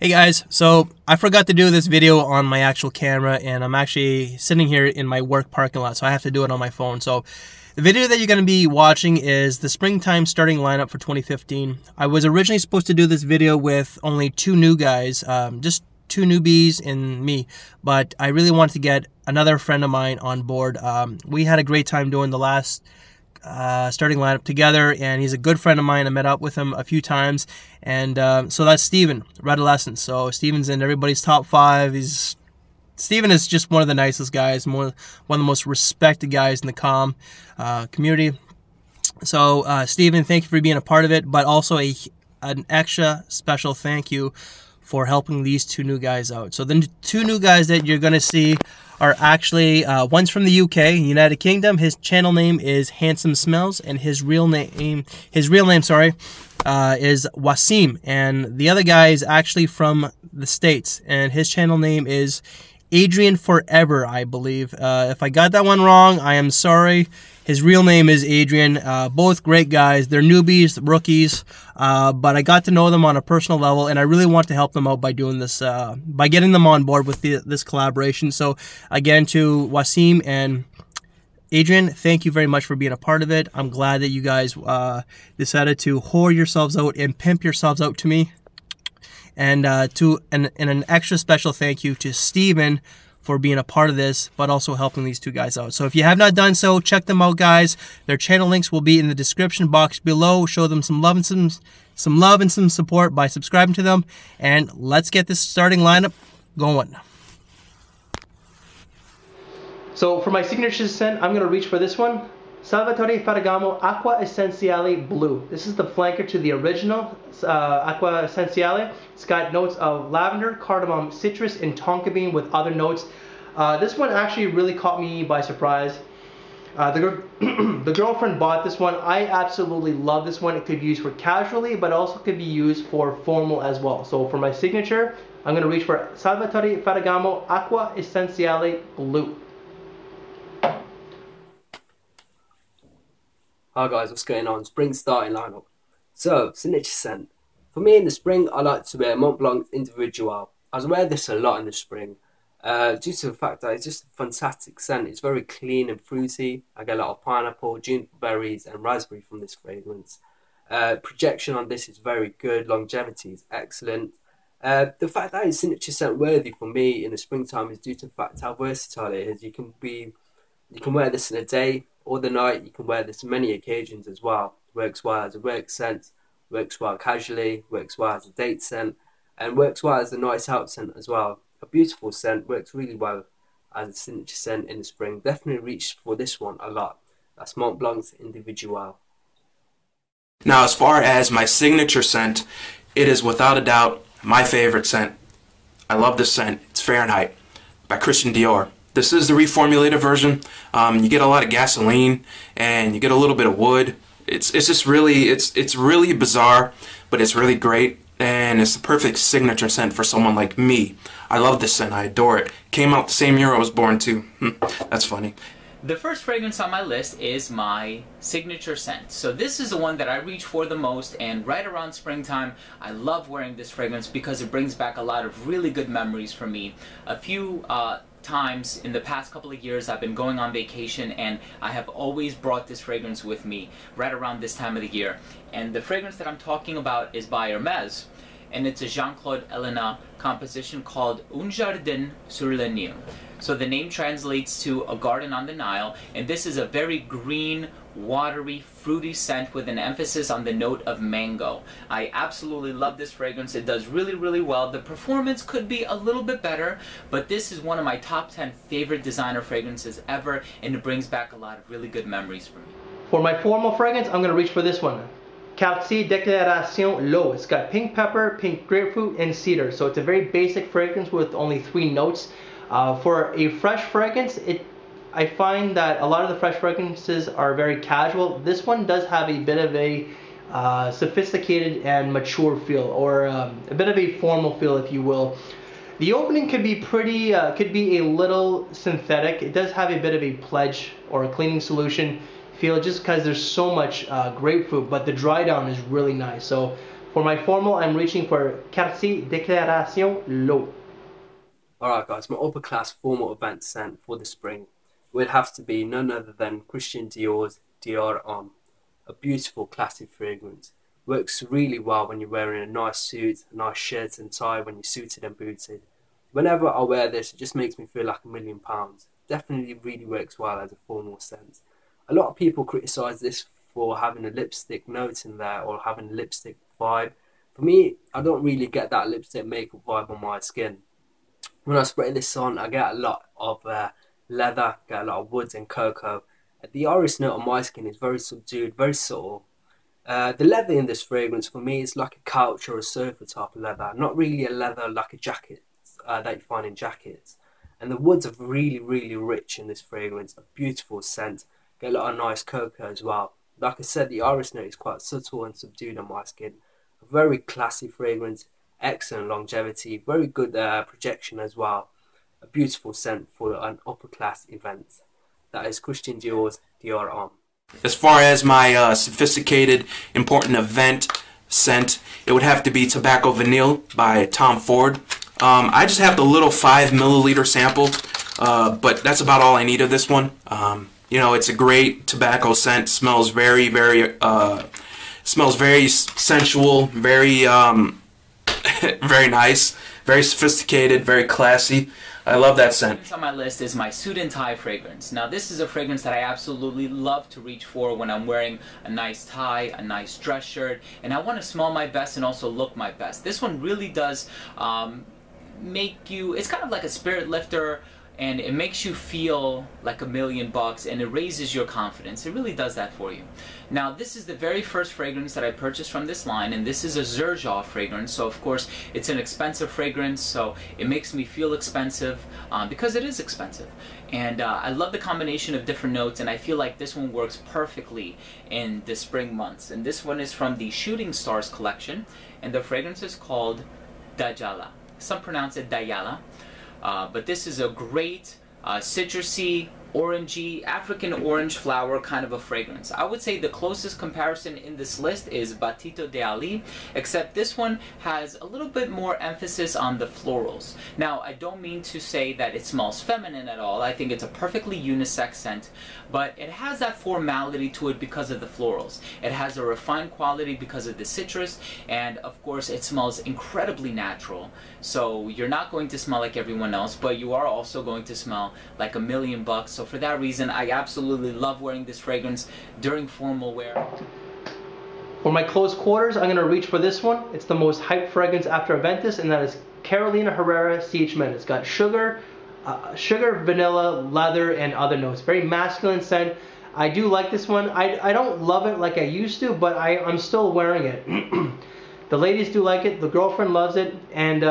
Hey guys, so I forgot to do this video on my actual camera and I'm actually sitting here in my work parking lot, so I have to do it on my phone. So the video that you're going to be watching is the springtime starting lineup for 2015. I was originally supposed to do this video with only two new guys, just two newbies and me, but I really wanted to get another friend of mine on board. We had a great time doing the last starting lineup together, and he's a good friend of mine. I met up with him a few times, and so that's Steven, Redolescence. So Steven's in everybody's top 5. Steven is just one of the nicest guys, one of the most respected guys in the comm community. So Steven, thank you for being a part of it, but also an extra special thank you for helping these two new guys out. So the two new guys that you're going to see are actually, one's from the UK, United Kingdom. His channel name is Handsome Smells, and his real name, is Wasim. And the other guy is actually from the States, and his channel name is Adrian Forever, I believe. If I got that one wrong, I am sorry. His real name is Adrian. Both great guys. They're newbies, rookies, but I got to know them on a personal level, and I really want to help them out by doing this, by getting them on board with this collaboration. So again, to Wasim and Adrian, thank you very much for being a part of it. I'm glad that you guys decided to whore yourselves out and pimp yourselves out to me. And an extra special thank you to Steven for being a part of this, but also helping these two guys out. So if you have not done so, check them out, guys. Their channel links will be in the description box below. Show them some love and some support by subscribing to them. And let's get this starting lineup going. So for my signature scent, I'm gonna reach for this one. Salvatore Ferragamo Acqua Essenziale Blue. This is the flanker to the original Acqua Essenziale. It's got notes of lavender, cardamom, citrus, and tonka bean with other notes. This one actually really caught me by surprise. The girlfriend bought this one. I absolutely love this one. It could be used for casually, but also could be used for formal as well. So for my signature, I'm going to reach for Salvatore Ferragamo Acqua Essenziale Blue. Hi guys, what's going on? Spring starting lineup. So, signature scent. For me in the spring, I like to wear Mont Blanc Individual. I wear this a lot in the spring due to the fact that it's just a fantastic scent. It's very clean and fruity. I get a lot of pineapple, juniper berries, and raspberry from this fragrance. Projection on this is very good. Longevity is excellent. The fact that it's signature scent worthy for me in the springtime is due to the fact how versatile it is. You can wear this in a day or the night. You can wear this on many occasions as well. Works well as a work scent, works well casually, works well as a date scent, and works well as a nice out scent as well. A beautiful scent, works really well as a signature scent in the spring. Definitely reach for this one a lot. That's Mont Blanc's Individual. Now, as far as my signature scent, it is without a doubt my favorite scent. I love this scent. It's Fahrenheit by Christian Dior. This is the reformulated version. You get a lot of gasoline and you get a little bit of wood. It's just really, it's really bizarre, but it's really great, and it's the perfect signature scent for someone like me. I love this scent. I adore it. Came out the same year I was born too. That's funny. The first fragrance on my list is my signature scent. So this is the one that I reach for the most, and right around springtime I love wearing this fragrance because it brings back a lot of really good memories for me. A few times in the past couple of years I've been going on vacation, and I have always brought this fragrance with me right around this time of the year. And the fragrance that I'm talking about is by Hermès, and it's a Jean-Claude Ellena composition called Un Jardin sur le Nil. So the name translates to a garden on the Nile, and this is a very green, watery, fruity scent with an emphasis on the note of mango. I absolutely love this fragrance. It does really, really well. The performance could be a little bit better, but this is one of my top 10 favorite designer fragrances ever, and it brings back a lot of really good memories for me. For my formal fragrance, I'm going to reach for this one. Quartier Declaration L'Eau. It's got pink pepper, pink grapefruit, and cedar. So it's a very basic fragrance with only 3 notes. For a fresh fragrance, I find that a lot of the fresh fragrances are very casual. This one does have a bit of a sophisticated and mature feel, or a bit of a formal feel, if you will. The opening could be pretty, could be a little synthetic. It does have a bit of a pledge or a cleaning solution feel, just because there's so much grapefruit, but the dry down is really nice. So For my formal, I'm reaching for Quartier Déclaration L'Eau. Alright guys, my upper class formal event scent for the spring would have to be none other than Christian Dior's Dior Homme. A beautiful classic fragrance. Works really well when you're wearing a nice suit, a nice shirt and tie when you're suited and booted. Whenever I wear this, it just makes me feel like £1,000,000. Definitely really works well as a formal scent. A lot of people criticise this for having a lipstick note in there or having a lipstick vibe. For me, I don't really get that lipstick makeup vibe on my skin. When I spray this on, I get a lot of leather, get a lot of wood and cocoa. The iris note on my skin is very subdued, very subtle. The leather in this fragrance for me is like a couch or a sofa type of leather, not really a leather like a jacket that you find in jackets. And the woods are really, really rich in this fragrance, a beautiful scent, get a lot of nice cocoa as well. Like I said, the iris note is quite subtle and subdued on my skin. A very classy fragrance, excellent longevity, very good projection as well. A beautiful scent for an upper class event. That is Christian Dior's Dior Homme. As far as my sophisticated, important event scent, it would have to be Tobacco Vanille by Tom Ford. I just have the little 5 milliliter sample, but that's about all I need of this one. You know, it's a great tobacco scent. Smells very, very, smells very sensual, very, very nice, very sophisticated, very classy. I love that scent. On my list is my suit and tie fragrance. Now this is a fragrance that I absolutely love to reach for when I'm wearing a nice tie, a nice dress shirt, and I want to smell my best and also look my best. This one really does make you, it's kind of like a spirit lifter, and it makes you feel like $1,000,000 and it raises your confidence. It really does that for you. Now this is the very first fragrance that I purchased from this line, and this is a Xerjoff fragrance, so of course it's an expensive fragrance, so it makes me feel expensive because it is expensive. And I love the combination of different notes, and I feel like this one works perfectly in the spring months. And this one is from the Shooting Stars collection, and the fragrance is called Dajala. Some pronounce it Dayala. But this is a great citrusy, orangey, African orange flower kind of a fragrance. I would say the closest comparison in this list is Batito de Ali, except this one has a little bit more emphasis on the florals. Now, I don't mean to say that it smells feminine at all. I think it's a perfectly unisex scent, but it has that formality to it because of the florals. It has a refined quality because of the citrus, and of course it smells incredibly natural. So you're not going to smell like everyone else, but you are also going to smell like $1,000,000. So for that reason, I absolutely love wearing this fragrance during formal wear. For my close quarters, I'm going to reach for this one. It's the most hyped fragrance after Aventus, and that is Carolina Herrera CH Men. It's got sugar, vanilla, leather, and other notes. Very masculine scent. I do like this one. I don't love it like I used to, but I'm still wearing it. The ladies do like it, the girlfriend loves it, and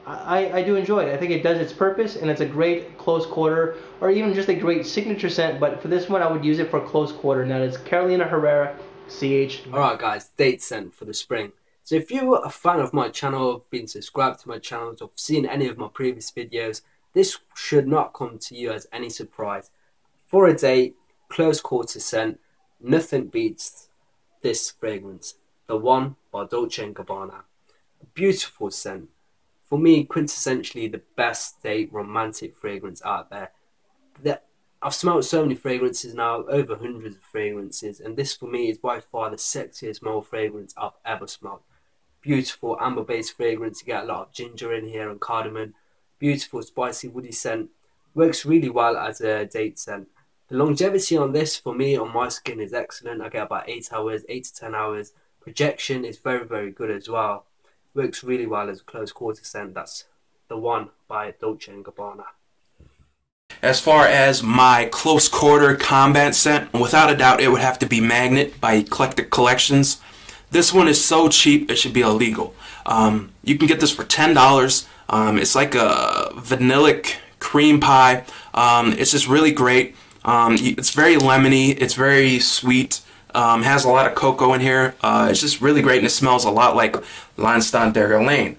I do enjoy it. I think it does its purpose, and it's a great close quarter, or even just a great signature scent, but for this one I would use it for close quarter. Now it's Carolina Herrera CH. Alright guys, date scent for the spring. So if you're a fan of my channel, have been subscribed to my channel, or seen any of my previous videos, this should not come to you as any surprise. For a date, close quarter scent, nothing beats this fragrance. The One by Dolce & Gabbana. A beautiful scent. For me, quintessentially the best date romantic fragrance out there. I've smelled so many fragrances now, over hundreds of fragrances, and this for me is by far the sexiest male fragrance I've ever smelled. Beautiful amber-based fragrance, you get a lot of ginger in here and cardamom. Beautiful spicy woody scent. Works really well as a date scent. The longevity on this for me on my skin is excellent. I get about 8 hours, 8 to 10 hours. Projection is very, very good as well. Works really well as a close quarter scent. That's The One by Dolce & Gabbana. As far as my close quarter combat scent, without a doubt it would have to be Magnet by Eclectic Collections. This one is so cheap it should be illegal. You can get this for $10. It's like a vanillic cream pie. It's just really great. It's very lemony. It's very sweet. Has a lot of cocoa in here. It's just really great, and it smells a lot like L'Instant d'Hergé.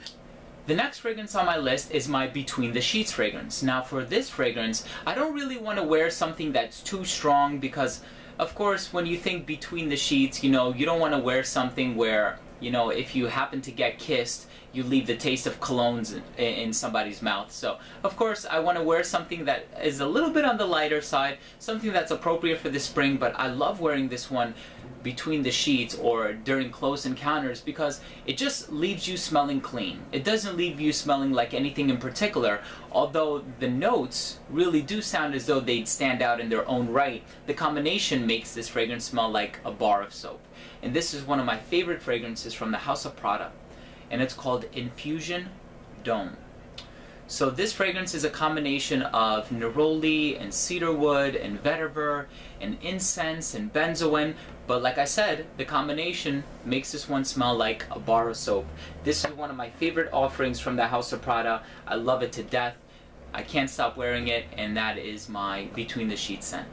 The next fragrance on my list is my Between the Sheets fragrance. Now for this fragrance, I don't really want to wear something that's too strong because, of course, when you think between the sheets, you know, you don't want to wear something where you know, if you happen to get kissed, you leave the taste of colognes in somebody's mouth. So, of course, I want to wear something that is a little bit on the lighter side, something that's appropriate for the spring, but I love wearing this one between the sheets or during close encounters because it just leaves you smelling clean. It doesn't leave you smelling like anything in particular, although the notes really do sound as though they'd stand out in their own right. The combination makes this fragrance smell like a bar of soap. And this is one of my favorite fragrances from the House of Prada, and it's called Infusion Dome. So this fragrance is a combination of neroli and cedarwood and vetiver and incense and benzoin, but like I said, the combination makes this one smell like a bar of soap. This is one of my favorite offerings from the House of Prada. I love it to death. I can't stop wearing it, and that is my Between the Sheets scent.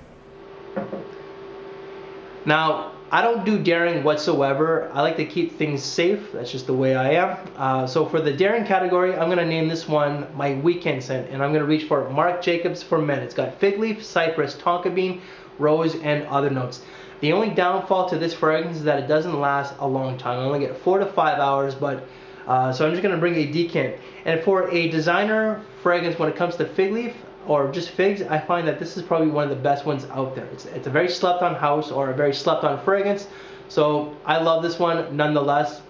Now, I don't do daring whatsoever. I like to keep things safe. That's just the way I am. So for the daring category, I'm going to name this one my weekend scent, and I'm going to reach for Marc Jacobs for Men. It's got fig leaf, cypress, tonka bean, rose, and other notes. The only downfall to this fragrance is that it doesn't last a long time. I only get 4 to 5 hours, but so I'm just going to bring a decant. And for a designer fragrance, when it comes to fig leaf, or just figs, I find that this is probably one of the best ones out there. It's a very slept on house or a very slept on fragrance. So I love this one nonetheless.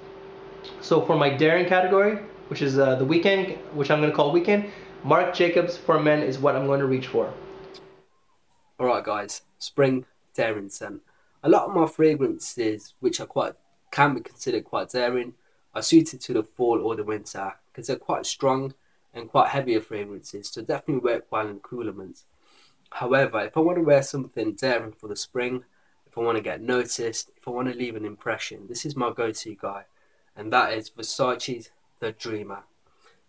So for my daring category, which is the weekend, which I'm going to call weekend, Marc Jacobs for Men is what I'm going to reach for. Alright guys, spring daring scent. A lot of my fragrances, which are can be considered quite daring, are suited to the fall or the winter because they're quite strong and quite heavier fragrances, so definitely work well in cooler months. However, if I want to wear something daring for the spring, if I want to get noticed, if I want to leave an impression, this is my go-to guy, and that is Versace's The Dreamer.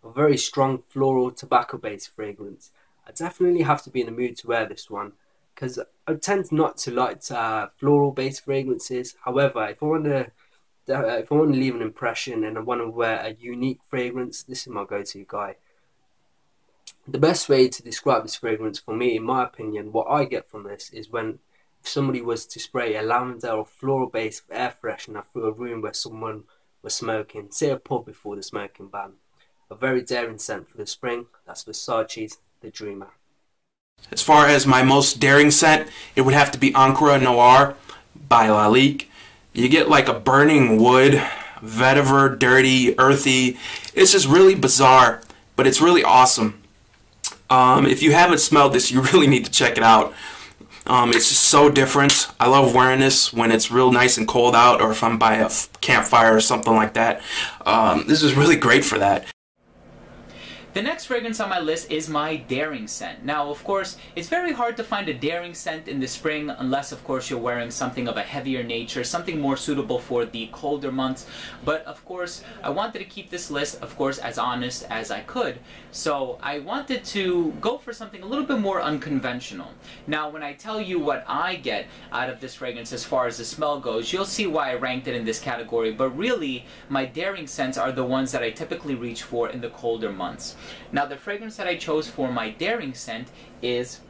A very strong floral tobacco-based fragrance. I definitely have to be in the mood to wear this one, because I tend not to like floral-based fragrances. However, if I want to leave an impression and I want to wear a unique fragrance, this is my go-to guy. The best way to describe this fragrance for me, in my opinion, what I get from this is when somebody was to spray a lavender or floral-based air freshener through a room where someone was smoking, say a pub before the smoking ban. A very daring scent for the spring. That's Versace's The Dreamer. As far as my most daring scent, it would have to be Encre Noir by Lalique. You get like a burning wood, vetiver, dirty, earthy. It's just really bizarre, but it's really awesome. If you haven't smelled this, you really need to check it out. It's just so different. I love wearing this when it's real nice and cold out, or if I'm by a campfire or something like that. This is really great for that. The next fragrance on my list is my daring scent. Now, of course, it's very hard to find a daring scent in the spring unless, of course, you're wearing something of a heavier nature, something more suitable for the colder months. But, of course, I wanted to keep this list, of course, as honest as I could. So I wanted to go for something a little bit more unconventional. Now, when I tell you what I get out of this fragrance as far as the smell goes, you'll see why I ranked it in this category. But really, my daring scents are the ones that I typically reach for in the colder months. Now, the fragrance that I chose for my daring scent is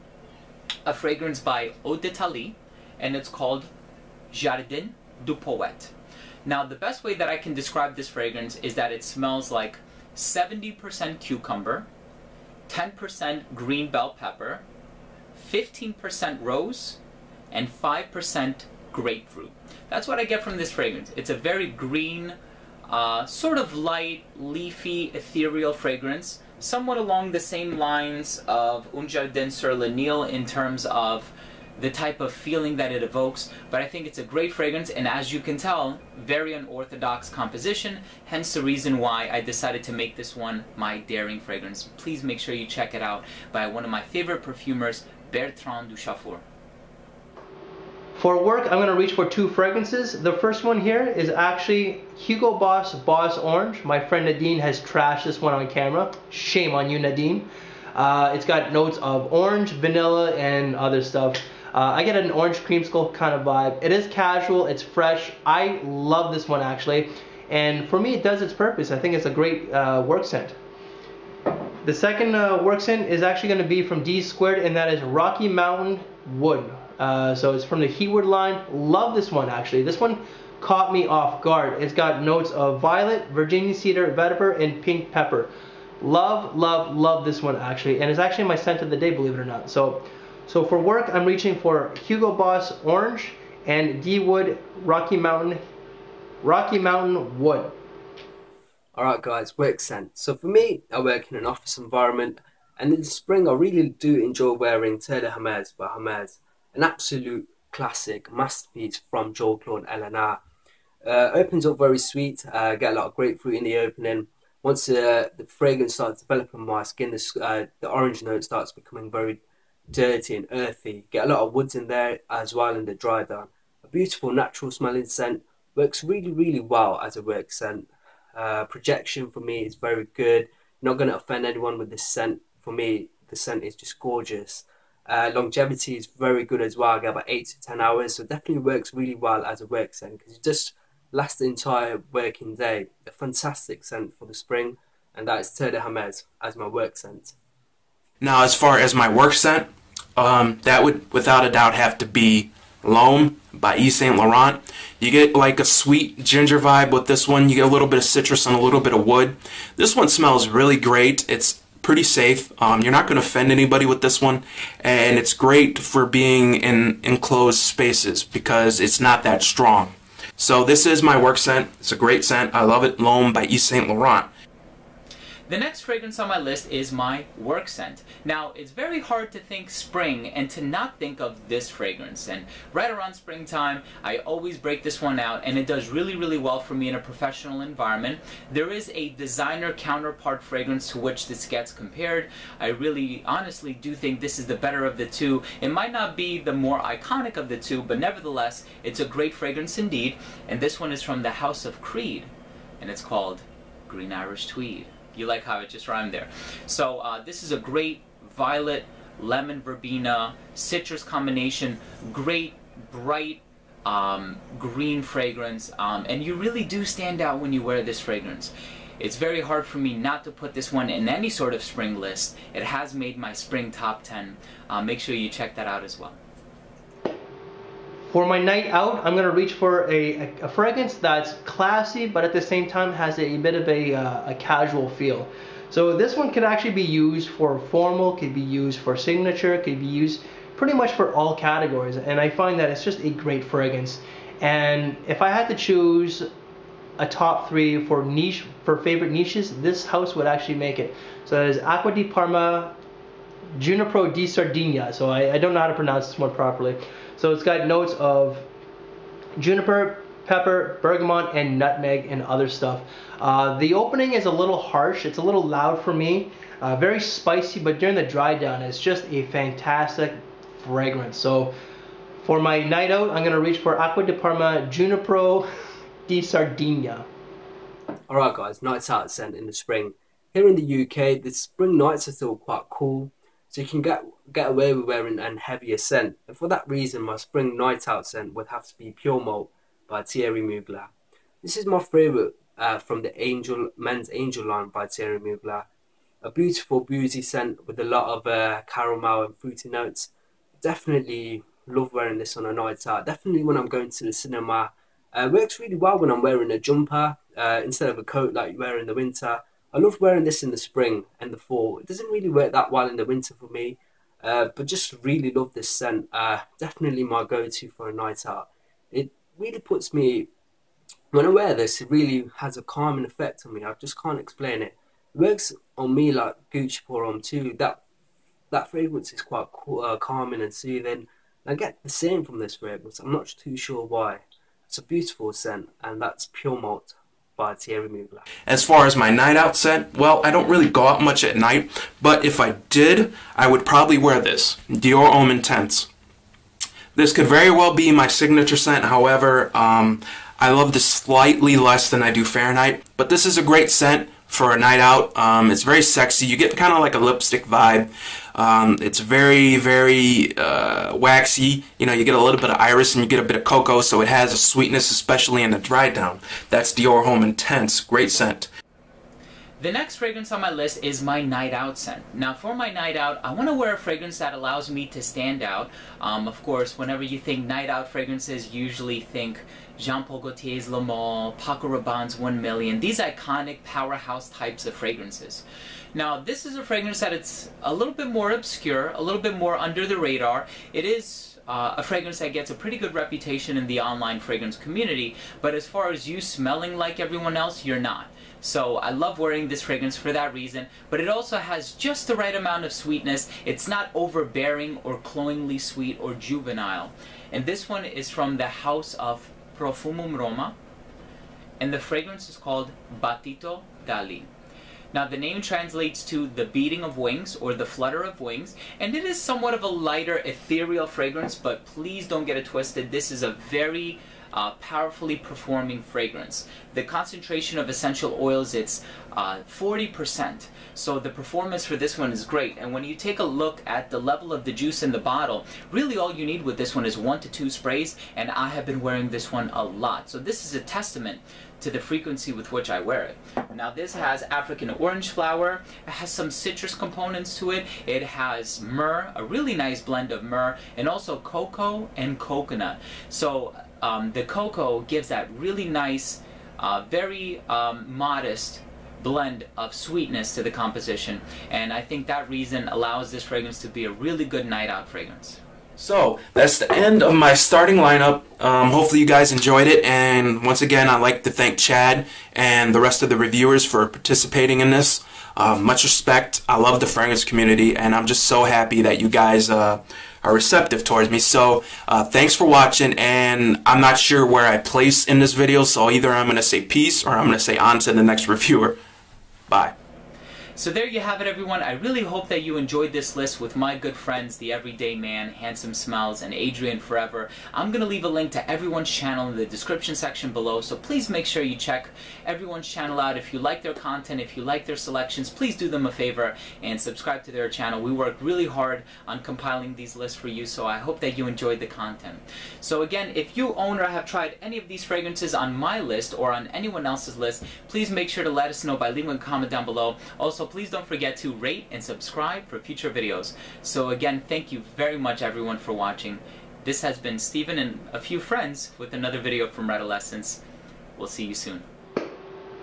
a fragrance by Eau d'Italie, and it's called Jardin du Poète. Now, the best way that I can describe this fragrance is that it smells like 70% cucumber, 10% green bell pepper, 15% rose, and 5% grapefruit. That's what I get from this fragrance. It's a very green, sort of light, leafy, ethereal fragrance, somewhat along the same lines of Un Jardin sur le Nil in terms of the type of feeling that it evokes, but I think it's a great fragrance, and as you can tell, very unorthodox composition, hence the reason why I decided to make this one my daring fragrance. Please make sure you check it out by one of my favorite perfumers, Bertrand Duchaufour. For work, I'm going to reach for two fragrances. The first one here is actually Hugo Boss Boss Orange. My friend Nadine has trashed this one on camera. Shame on you, Nadine. It's got notes of orange, vanilla, and other stuff. I get an orange creamsicle kind of vibe. It is casual, it's fresh. I love this one actually. And for me, it does its purpose. I think it's a great work scent. The second work scent is actually going to be from D Squared, and that is Rocky Mountain Wood. So it's from the Heatwood line. Love this one actually. This one caught me off guard. It's got notes of violet, Virginia cedar, vetiver, and pink pepper. Love, love, love this one actually, and it's actually my scent of the day, believe it or not. So for work, I'm reaching for Hugo Boss Orange and D Wood Rocky Mountain Wood. Alright guys, work scent. So for me, I work in an office environment, and in the spring I really do enjoy wearing Terre de Hermes by Hermes, an absolute classic masterpiece from Joel Claude Eleanor. Opens up very sweet, get a lot of grapefruit in the opening. Once the fragrance starts developing my skin, the orange note starts becoming very dirty and earthy. Get a lot of woods in there as well in the dry down. A beautiful natural smelling scent, works really, really well as a work scent. Projection for me is very good. Not going to offend anyone with this scent. For me, the scent is just gorgeous. Longevity is very good as well. I get about 8 to 10 hours, so definitely works really well as a work scent because it just lasts the entire working day. A fantastic scent for the spring, and that is Terre de Hermes as my work scent. Now, as far as my work scent, that would without a doubt have to be L'Homme by Yves Saint Laurent. You get like a sweet ginger vibe with this one. You get a little bit of citrus and a little bit of wood. This one smells really great. It's pretty safe. You're not going to offend anybody with this one, and it's great for being in enclosed spaces because it's not that strong. So this is my work scent. It's a great scent. I love it. L'Homme by Yves Saint Laurent. The next fragrance on my list is my work scent. Now, it's very hard to think spring and to not think of this fragrance. And right around springtime, I always break this one out, and it does really, really well for me in a professional environment. There is a designer counterpart fragrance to which this gets compared. I really, honestly do think this is the better of the two. It might not be the more iconic of the two, but nevertheless, it's a great fragrance indeed. And this one is from the House of Creed, and it's called Green Irish Tweed. You like how it just rhymed there. So this is a great violet, lemon verbena, citrus combination, great, bright green fragrance, and you really do stand out when you wear this fragrance. It's very hard for me not to put this one in any sort of spring list. It has made my spring top 10. Make sure you check that out as well. For my night out, I'm going to reach for a fragrance that's classy, but at the same time has a bit of a casual feel. So this one could actually be used for formal, could be used for signature, could be used pretty much for all categories. And I find that it's just a great fragrance. And if I had to choose a top 3 for favorite niches, this house would actually make it. So that is Acqua di Parma, Junipero di Sardinia. So I don't know how to pronounce this one properly. So it's got notes of juniper, pepper, bergamot, and nutmeg and other stuff. The opening is a little harsh. It's a little loud for me. Very spicy, but during the dry down, it's just a fantastic fragrance. So for my night out, I'm going to reach for Acqua di Parma, Junipero di Sardinia. Alright guys, nights out scent in the spring. Here in the UK, the spring nights are still quite cool, so you can get away with wearing a heavier scent. And for that reason, my spring night out scent would have to be Pure Malt by Thierry Mugler. This is my favourite from the men's Angel line by Thierry Mugler. A beautiful boozy scent with a lot of caramel and fruity notes. Definitely love wearing this on a night out. Definitely when I'm going to the cinema. Works really well when I'm wearing a jumper instead of a coat like you wear in the winter. I love wearing this in the spring and the fall. It doesn't really work that well in the winter for me, but just really love this scent. Definitely my go-to for a night out. It really puts me, when I wear this, it really has a calming effect on me. I just can't explain it. It works on me like Gucci Pour Homme too. That fragrance is quite calming and soothing. I get the same from this fragrance. I'm not too sure why. It's a beautiful scent, and that's Pure Malt by Thierry Mugler. As far as my night out scent, well, I don't really go out much at night, but if I did, I would probably wear this, Dior Homme Intense. This could very well be my signature scent. However, I love this slightly less than I do Fahrenheit, but this is a great scent for a night out. It's very sexy. You get kind of like a lipstick vibe. It's very, very waxy. You know, you get a little bit of iris and you get a bit of cocoa, so it has a sweetness, especially in the dry down. That's Dior Homme Intense. Great scent. The next fragrance on my list is my night out scent. Now for my night out, I want to wear a fragrance that allows me to stand out. Of course, whenever you think night out fragrances, you usually think Jean Paul Gaultier's Le Male, Paco Rabanne's 1 Million, these iconic powerhouse types of fragrances. Now this is a fragrance that it's a little bit more obscure, a little bit more under the radar. It is a fragrance that gets a pretty good reputation in the online fragrance community, but as far as you smelling like everyone else, you're not. So I love wearing this fragrance for that reason, but it also has just the right amount of sweetness. It's not overbearing or cloyingly sweet or juvenile. And this one is from the house of Profumum Roma, and the fragrance is called Battito d'Ali. Now the name translates to the beating of wings or the flutter of wings, and it is somewhat of a lighter ethereal fragrance, but please don't get it twisted. This is a very powerfully performing fragrance. The concentration of essential oils, it's 40%. So the performance for this one is great. And when you take a look at the level of the juice in the bottle, really all you need with this one is 1 to 2 sprays, and I have been wearing this one a lot. So this is a testament to the frequency with which I wear it. Now this has African orange flower, it has some citrus components to it, it has myrrh, a really nice blend of myrrh, and also cocoa and coconut. So the cocoa gives that really nice, very modest blend of sweetness to the composition, and I think that reason allows this fragrance to be a really good night out fragrance. So that's the end of my starting lineup. Hopefully you guys enjoyed it, and once again I'd like to thank Chad and the rest of the reviewers for participating in this. Much respect. I love the fragrance community, and I'm just so happy that you guys are receptive towards me. So thanks for watching, and I'm not sure where I place in this video, so either I'm going to say peace or I'm going to say on to the next reviewer. Bye. So there you have it, everyone. I really hope that you enjoyed this list with my good friends, The Everyday Man, Handsome Smells, and Adrian Forever. I'm going to leave a link to everyone's channel in the description section below, so please make sure you check everyone's channel out. If you like their content, if you like their selections, please do them a favor and subscribe to their channel. We work really hard on compiling these lists for you, so I hope that you enjoyed the content. So again, if you own or have tried any of these fragrances on my list or on anyone else's list, please make sure to let us know by leaving a comment down below. Also, please don't forget to rate and subscribe for future videos. So again, thank you very much everyone for watching. This has been Steven and a few friends with another video from Redolescence. We'll see you soon.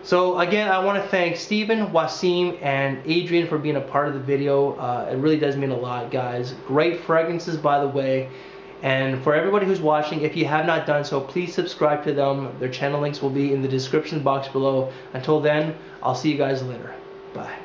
So again, I want to thank Steven, Wasim, and Adrian for being a part of the video. It really does mean a lot, guys. Great fragrances, by the way. And for everybody who's watching, if you have not done so, please subscribe to them. Their channel links will be in the description box below. Until then, I'll see you guys later. Bye.